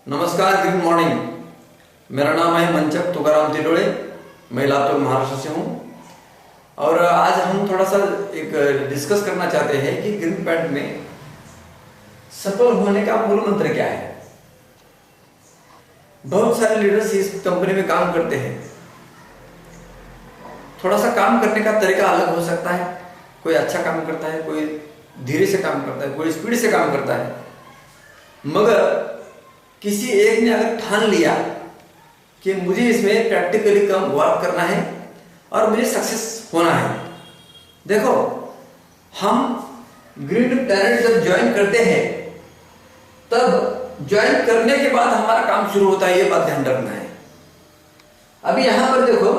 नमस्कार, good morning. मेरा नाम है मंचक तुकाराम तिडोळे। मैं लातूर महाराष्ट्र से हूँ और आज हम थोड़ा सा एक डिस्कस करना चाहते हैं कि ग्रीन पैड में सफल होने का मूल मंत्र क्या है। बहुत सारे लीडर्स इस कंपनी में काम करते हैं। थोड़ा सा काम करने का तरीका अलग हो सकता है। कोई अच्छा काम करता है, कोई धीरे से काम करता है, कोई स्पीड से काम करता है। मगर किसी एक ने अगर ठान लिया कि मुझे इसमें प्रैक्टिकली कम वर्क करना है और मुझे सक्सेस होना है। देखो, हम ग्रीन प्लैनेट जब ज्वाइन करते हैं तब ज्वाइन करने के बाद हमारा काम शुरू होता है, ये बात ध्यान रखना है। अभी यहां पर देखो,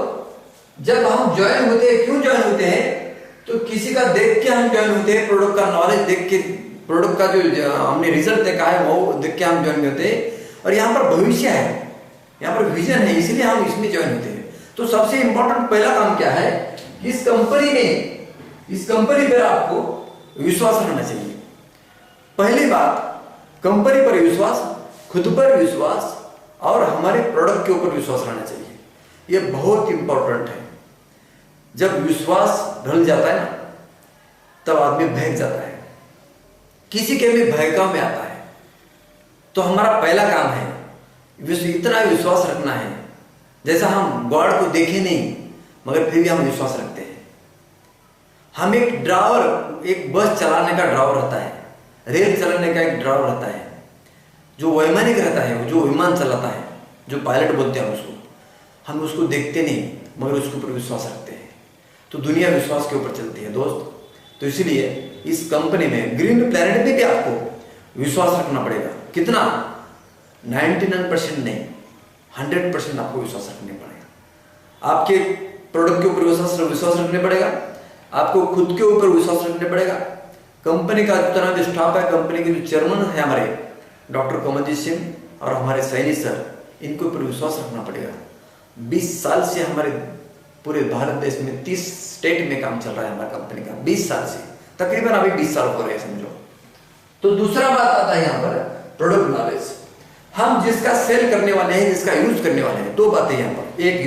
जब हम ज्वाइन होते हैं, क्यों ज्वाइन होते हैं? तो किसी का देख के हम ज्वाइन होते हैं, प्रोडक्ट का नॉलेज देख के, प्रोडक्ट का जो हमने रिजल्ट देखा है वो देख के हम ज्वाइन होते हैं। और यहाँ पर भविष्य है, यहाँ पर विजन है, इसलिए हम इसमें ज्वाइन होते हैं। तो सबसे इंपॉर्टेंट पहला काम क्या है? इस कंपनी पर आपको विश्वास रहना चाहिए। पहली बात, कंपनी पर विश्वास, खुद पर विश्वास और हमारे प्रोडक्ट के ऊपर विश्वास रहना चाहिए। ये बहुत इंपॉर्टेंट है। जब विश्वास ढल जाता है ना, तब आदमी बहक जाता है, किसी के भी भयकाव में आता है। तो हमारा पहला काम है इतना विश्वास रखना है, जैसा हम गॉड को देखे नहीं मगर फिर भी हम विश्वास रखते हैं। हम एक ड्राइवर, एक बस चलाने का ड्राइवर रहता है, रेल चलाने का एक ड्राइवर रहता है, जो वैमानिक रहता है, जो विमान चलाता है, जो पायलट बोलते हैं उसको, हम उसको देखते नहीं मगर उसके ऊपर विश्वास रखते हैं। तो दुनिया विश्वास के ऊपर चलती है दोस्त। तो इसलिए इस कंपनी में, ग्रीन प्लैनेट में भी आपको विश्वास रखना पड़ेगा। कितना? 99% नहीं, 100% आपको विश्वास रखने पड़ेगा। आपके प्रोडक्ट के ऊपर विश्वास रखने पड़ेगा, आपको खुद के ऊपर विश्वास रखने पड़ेगा। कंपनी का जितना भी स्टाफ है, कंपनी के जो चेयरमैन है हमारे डॉक्टर कमलजीत सिंह और हमारे सैनी सर, इनके ऊपर विश्वास रखना पड़ेगा। 20 साल से हमारे पूरे भारत देश में 30 स्टेट में काम चल रहा है हमारी कंपनी का। 20 साल से, तकरीबन अभी 20 साल हो रहे हैं समझो। तो दूसरा बात आता है यहाँ पर प्रोडक्ट नॉलेज। हम जिसका सेल करने वाले हैं, जिसका यूज करने वाले हैं, दो बातें यहाँ पर। एक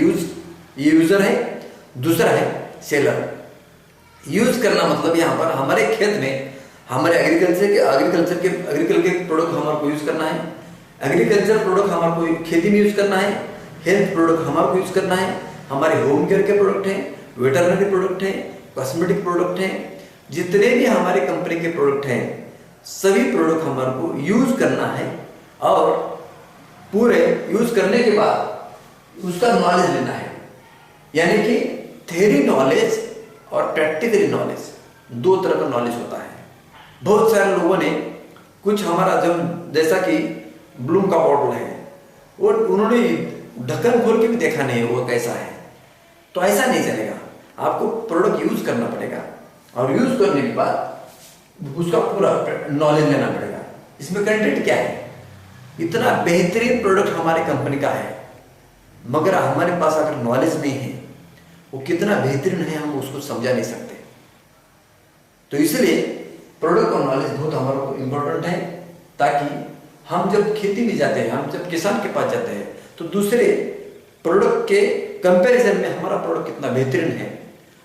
यूजर है, दूसरा है सेलर। यूज करना मतलब यहाँ पर हमारे खेत में, हमारे एग्रीकल्चर के प्रोडक्ट हमारे को यूज करना है। एग्रीकल्चर प्रोडक्ट हमारे को खेती में यूज करना है। हेल्थ प्रोडक्ट हमारे को यूज करना है। हमारे होम केयर के प्रोडक्ट हैं, वेटरनरी प्रोडक्ट हैं, कॉस्मेटिक प्रोडक्ट हैं, जितने भी हमारे कंपनी के प्रोडक्ट हैं, सभी प्रोडक्ट हमारे को यूज करना है। और पूरे यूज करने के बाद उसका नॉलेज लेना है। यानी कि थ्योरी नॉलेज और प्रैक्टिकली नॉलेज, दो तरह का नॉलेज होता है। बहुत सारे लोगों ने कुछ हमारा जैसा कि ब्लूम का बॉटल है, वो उन्होंने ढक्कन खोल के भी देखा नहीं है वो कैसा है। तो ऐसा नहीं चलेगा, आपको प्रोडक्ट यूज करना पड़ेगा और यूज करने के बाद उसका पूरा नॉलेज लेना पड़ेगा। इसमें कंटेंट क्या है? इतना बेहतरीन प्रोडक्ट हमारे कंपनी का है, मगर हमारे पास अगर नॉलेज नहीं है, वो कितना बेहतरीन है हम उसको समझा नहीं सकते। तो इसलिए प्रोडक्ट का नॉलेज बहुत हमारे को इंपॉर्टेंट है, ताकि हम जब खेती में जाते हैं, हम जब किसान के पास जाते हैं, तो दूसरे प्रोडक्ट के कंपैरिजन में हमारा प्रोडक्ट कितना बेहतरीन है,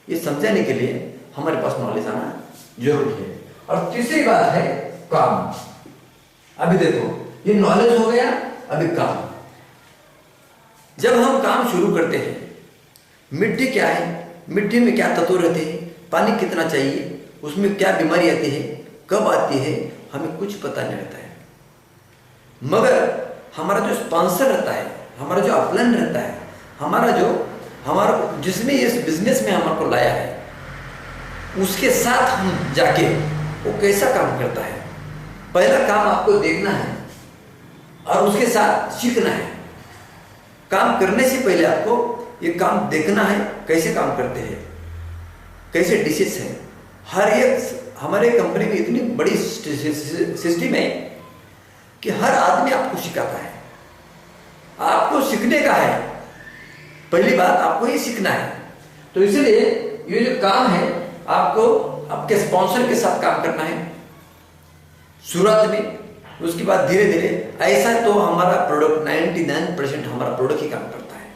ये समझाने के लिए हमारे पास नॉलेज आना जरूरी है। और तीसरी बात है काम। अभी देखो, ये नॉलेज हो गया, अभी काम। जब हम काम शुरू करते हैं, मिट्टी क्या है, मिट्टी में क्या तत्व रहते हैं, पानी कितना चाहिए, उसमें क्या बीमारी आती है, कब आती है, हमें कुछ पता नहीं रहता है। मगर हमारा जो स्पॉन्सर रहता है, हमारा जो अपलाइन रहता है, हमारा जिसने इस बिजनेस में हमारे को लाया है, उसके साथ हम जाके वो कैसा काम करता है, पहला काम आपको देखना है और उसके साथ सीखना है। काम करने से पहले आपको ये काम देखना है, कैसे काम करते हैं, कैसे डिशेस है। हर एक हमारे कंपनी में इतनी बड़ी सिस्टम है कि हर आदमी आपको सिखाता है। आपको सीखने का है, पहली बात आपको ये सीखना है। तो इसलिए ये जो काम है, आपको आपके स्पॉन्सर के साथ काम करना है। शुरुआत में उसके बाद धीरे धीरे ऐसा तो हमारा प्रोडक्ट 99% हमारा प्रोडक्ट ही काम करता है।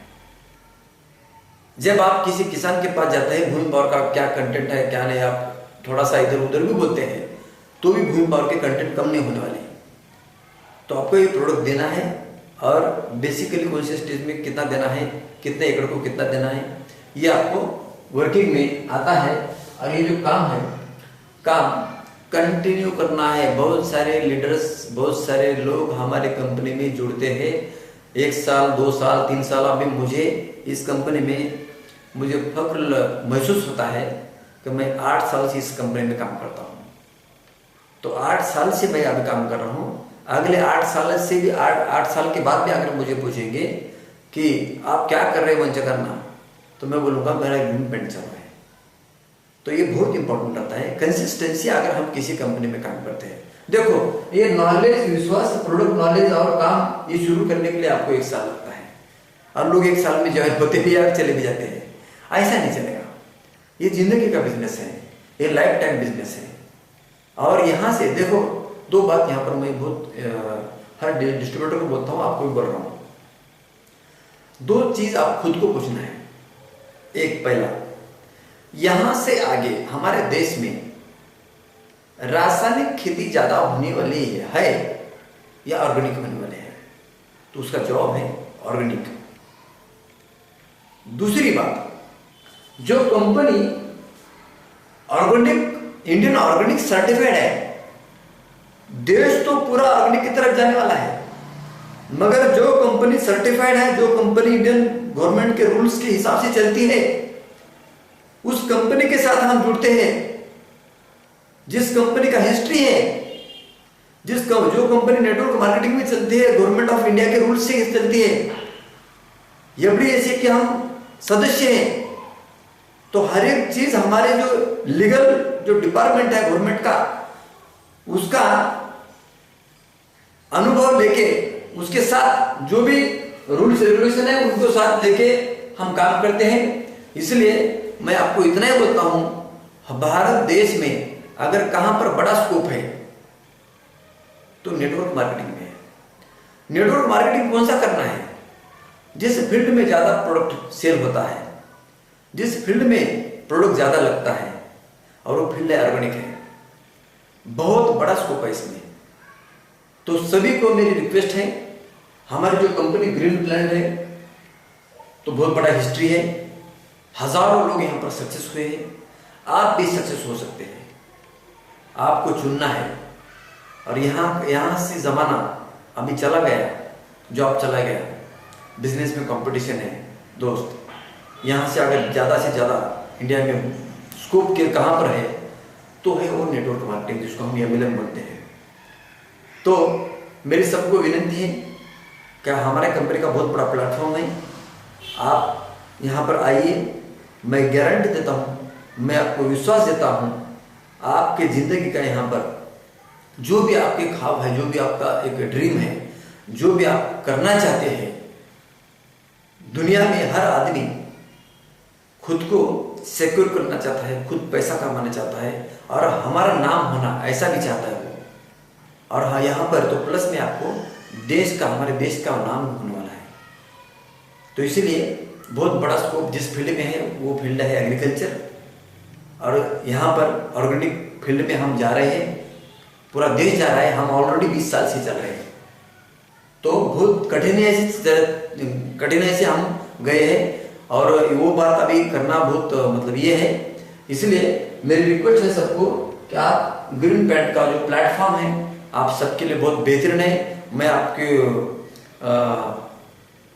जब आप किसी किसान के पास जाते हैं, भूमि पावर का क्या कंटेंट है क्या नहीं, आप थोड़ा सा इधर उधर भी बोलते हैं तो भी भूमि पावर के कंटेंट कम नहीं होने वाले। तो आपको ये प्रोडक्ट देना है और बेसिकली कौन से स्टेज में कितना देना है, कितने एकड़ को कितना देना है, ये आपको वर्किंग में आता है। और ये जो काम है, काम कंटिन्यू करना है। बहुत सारे लीडर्स, बहुत सारे लोग हमारे कंपनी में जुड़ते हैं, 1 साल 2 साल 3 साल। अभी मुझे इस कंपनी में मुझे फख्र महसूस होता है कि मैं 8 साल से इस कंपनी में काम करता हूँ। तो 8 साल से मैं अभी काम कर रहा हूँ। अगले 8 साल से भी 8 साल के बाद भी अगर मुझे पूछेंगे कि आप क्या कर रहे हो वंच करना, तो मैं बोलूँगा मेरा इम्प्लीमेंट चल रहा है। तो ये बहुत इंपॉर्टेंट रहता है कंसिस्टेंसी अगर हम किसी कंपनी में काम करते हैं। देखो ये नॉलेज, विश्वास, प्रोडक्ट नॉलेज और काम ये शुरू करने के लिए आपको 1 साल लगता है और लोग 1 साल में ज्वाइन होते भी और चले भी जाते हैं। ऐसा नहीं चलेगा। ये जिंदगी का बिजनेस है, ये लाइफ टाइम बिजनेस है। और यहाँ से देखो 2 बात यहाँ पर मैं बहुत हर डिस्ट्रीब्यूटर को बोलता हूँ, आपको भी बोल रहा हूँ। 2 चीज आप खुद को पूछना है। एक, पहला, यहां से आगे हमारे देश में रासायनिक खेती ज्यादा होने वाली है या ऑर्गेनिक होने वाले है? तो उसका जवाब है ऑर्गेनिक। दूसरी बात, जो company organic, Indian organic certified है, देश तो पूरा ऑर्गेनिक की तरफ जाने वाला है। मगर जो कंपनी सर्टिफाइड है, जो कंपनी इंडियन गवर्नमेंट के रूल्स के हिसाब से चलती है, उस कंपनी के साथ हम जुड़ते हैं। जिस कंपनी का हिस्ट्री है, जो कंपनी नेटवर्क मार्केटिंग में चलती है, गवर्नमेंट ऑफ इंडिया के रूल्स से चलती है, एफडी ऐसे कि हम सदस्य हैं, तो हर एक चीज हमारे जो लीगल जो डिपार्टमेंट है गवर्नमेंट का, उसका अनुभव लेके, उसके साथ जो भी रूल्स रेगुलेशन है उनको साथ लेके हम काम करते हैं। इसलिए मैं आपको इतना ही बोलता हूं, भारत देश में अगर कहां पर बड़ा स्कोप है तो नेटवर्क मार्केटिंग में है। नेटवर्क मार्केटिंग कौन सा करना है? जिस फील्ड में ज्यादा प्रोडक्ट सेल होता है, जिस फील्ड में प्रोडक्ट ज्यादा लगता है, और वो फील्ड ऑर्गेनिक है। बहुत बड़ा स्कोप है इसमें। तो सभी को मेरी रिक्वेस्ट है, हमारी जो कंपनी ग्रीन प्लांट है तो बहुत बड़ा हिस्ट्री है, हजारों लोग यहां पर सक्सेस हुए हैं, आप भी सक्सेस हो सकते हैं। आपको चुनना है। और यहां से जमाना अभी चला गया, जॉब चला गया, बिजनेस में कंपटीशन है दोस्त। यहां से अगर ज्यादा से ज्यादा इंडिया में स्कोप के कहां पर है तो है वो नेटवर्क मार्केटिंग, जिसको हम MLM बोलते हैं। तो मेरी सबको विनती है कि हमारे कंपनी का बहुत बड़ा प्लेटफॉर्म है, आप यहाँ पर आइए। मैं गारंटी देता हूँ, मैं आपको विश्वास देता हूँ, आपके जिंदगी का यहाँ पर जो भी आपके ख्वाब है, जो भी आपका एक ड्रीम है, जो भी आप करना चाहते हैं, दुनिया में हर आदमी खुद को सिक्योर करना चाहता है, खुद पैसा कमाना चाहता है और हमारा नाम होना ऐसा भी चाहता है वो। और हाँ, यहाँ पर तो प्लस में आपको देश का, हमारे देश का नाम होने वाला है। तो इसीलिए बहुत बड़ा स्कोप जिस फील्ड में है वो फील्ड है एग्रीकल्चर। और यहाँ पर ऑर्गेनिक फील्ड में हम जा रहे हैं, पूरा देश जा रहा है, हम ऑलरेडी 20 साल से चल रहे हैं। तो बहुत कठिनाई से हम गए हैं और वो बात अभी करना बहुत मतलब ये है। इसलिए मेरी रिक्वेस्ट है सबको कि आप ग्रीन प्लांट का जो प्लेटफॉर्म है आप सबके लिए बहुत बेहतरीन है। मैं आपके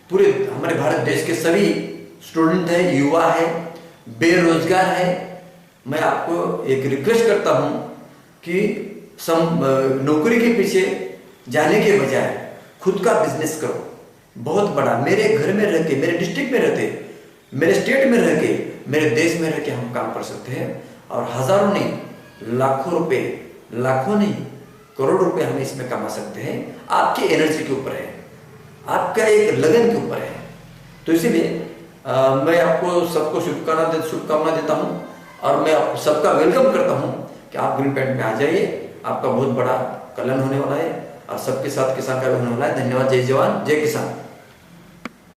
पूरे हमारे भारत देश के सभी स्टूडेंट हैं, युवा है, बेरोजगार है, मैं आपको एक रिक्वेस्ट करता हूं कि नौकरी के पीछे जाने के बजाय खुद का बिजनेस करो, बहुत बड़ा। मेरे घर में रह के, मेरे डिस्ट्रिक्ट में रहते, मेरे स्टेट में रह के, मेरे देश में रह के हम काम कर सकते हैं और हजारों नहीं, लाखों रुपए, लाखों नहीं, करोड़ रुपए हम इसमें कमा सकते हैं। आपकी एनर्जी के ऊपर है, आपका एक लगन के ऊपर है। तो इसीलिए मैं आपको सबको शुभकामना देता हूं और मैं आप सबका वेलकम करता हूं कि आप ग्रीन प्लांट में आ जाइए। आपका बहुत बड़ा कल्याण होने वाला है। और सबके साथ किसान का होने वाला है। धन्यवाद। जय जवान जय किसान।